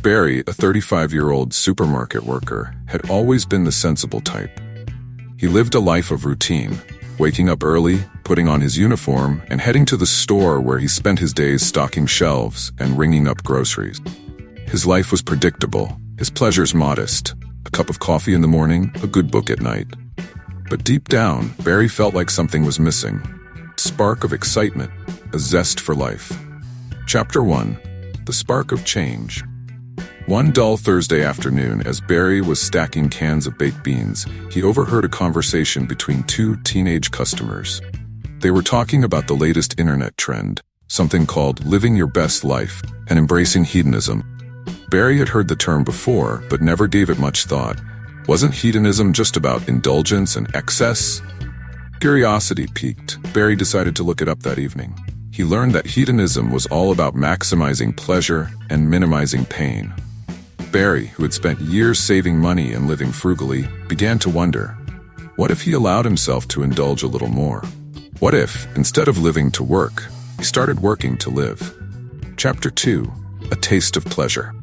Barry, a 35-year-old supermarket worker, had always been the sensible type. He lived a life of routine, waking up early, putting on his uniform, and heading to the store where he spent his days stocking shelves and ringing up groceries. His life was predictable, his pleasures modest, a cup of coffee in the morning, a good book at night. But deep down, Barry felt like something was missing. A spark of excitement, a zest for life. Chapter 1. The Spark of Change. One dull Thursday afternoon, as Barry was stacking cans of baked beans, he overheard a conversation between two teenage customers. They were talking about the latest internet trend, something called living your best life and embracing hedonism. Barry had heard the term before, but never gave it much thought. Wasn't hedonism just about indulgence and excess? Curiosity piqued. Barry decided to look it up that evening. He learned that hedonism was all about maximizing pleasure and minimizing pain. Barry, who had spent years saving money and living frugally, began to wonder, what if he allowed himself to indulge a little more? What if, instead of living to work, he started working to live? Chapter 2. A Taste of Pleasure.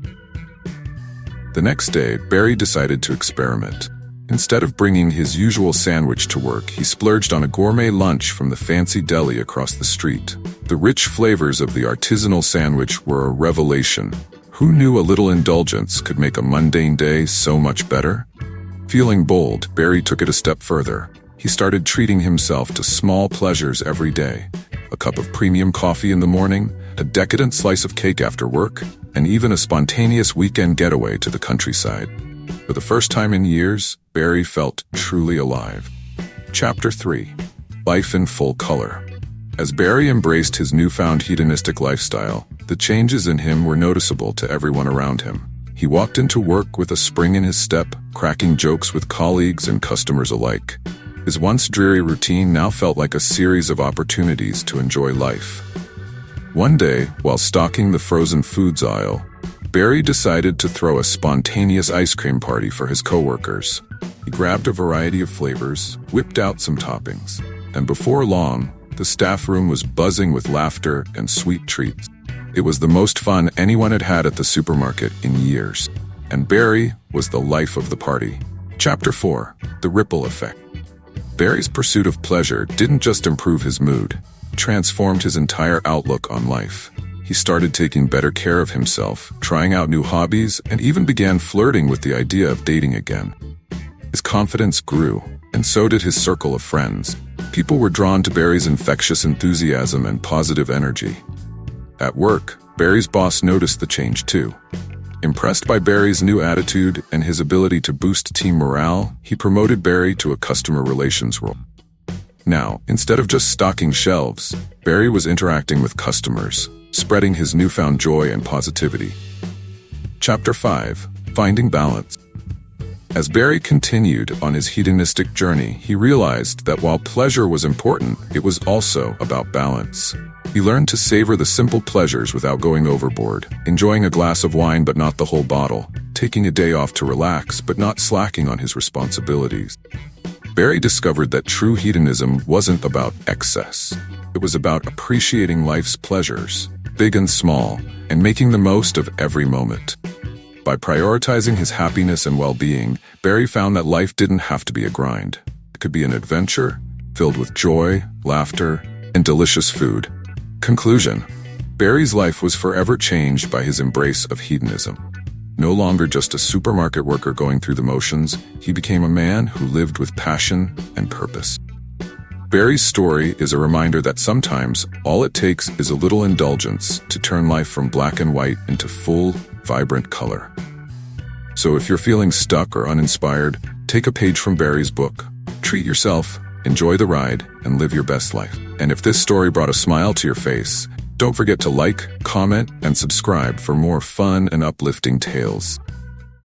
The next day, Barry decided to experiment. Instead of bringing his usual sandwich to work, he splurged on a gourmet lunch from the fancy deli across the street. The rich flavors of the artisanal sandwich were a revelation. Who knew a little indulgence could make a mundane day so much better? Feeling bold, Barry took it a step further. He started treating himself to small pleasures every day. A cup of premium coffee in the morning, a decadent slice of cake after work, and even a spontaneous weekend getaway to the countryside. For the first time in years, Barry felt truly alive. Chapter 3. Life in Full Color. As Barry embraced his newfound hedonistic lifestyle, the changes in him were noticeable to everyone around him. He walked into work with a spring in his step, cracking jokes with colleagues and customers alike. His once dreary routine now felt like a series of opportunities to enjoy life. One day, while stocking the frozen foods aisle, Barry decided to throw a spontaneous ice cream party for his coworkers. He grabbed a variety of flavors, whipped out some toppings, and before long, the staff room was buzzing with laughter and sweet treats. It was the most fun anyone had had at the supermarket in years, and Barry was the life of the party. Chapter 4. The Ripple Effect. Barry's pursuit of pleasure didn't just improve his mood, it transformed his entire outlook on life. He started taking better care of himself, trying out new hobbies, and even began flirting with the idea of dating again. His confidence grew, and so did his circle of friends. People were drawn to Barry's infectious enthusiasm and positive energy. At work, Barry's boss noticed the change too. Impressed by Barry's new attitude and his ability to boost team morale, he promoted Barry to a customer relations role. Now, instead of just stocking shelves, Barry was interacting with customers, spreading his newfound joy and positivity. Chapter 5. Finding Balance. As Barry continued on his hedonistic journey, he realized that while pleasure was important, it was also about balance. He learned to savor the simple pleasures without going overboard, enjoying a glass of wine but not the whole bottle, taking a day off to relax but not slacking on his responsibilities. Barry discovered that true hedonism wasn't about excess. It was about appreciating life's pleasures, big and small, and making the most of every moment. By prioritizing his happiness and well-being, Barry found that life didn't have to be a grind. It could be an adventure, filled with joy, laughter, and delicious food. Conclusion. Barry's life was forever changed by his embrace of hedonism. No longer just a supermarket worker going through the motions, he became a man who lived with passion and purpose. Barry's story is a reminder that sometimes all it takes is a little indulgence to turn life from black and white into full, vibrant color. So if you're feeling stuck or uninspired, take a page from Barry's book. Treat yourself, enjoy the ride, and live your best life. And if this story brought a smile to your face, don't forget to like, comment, and subscribe for more fun and uplifting tales.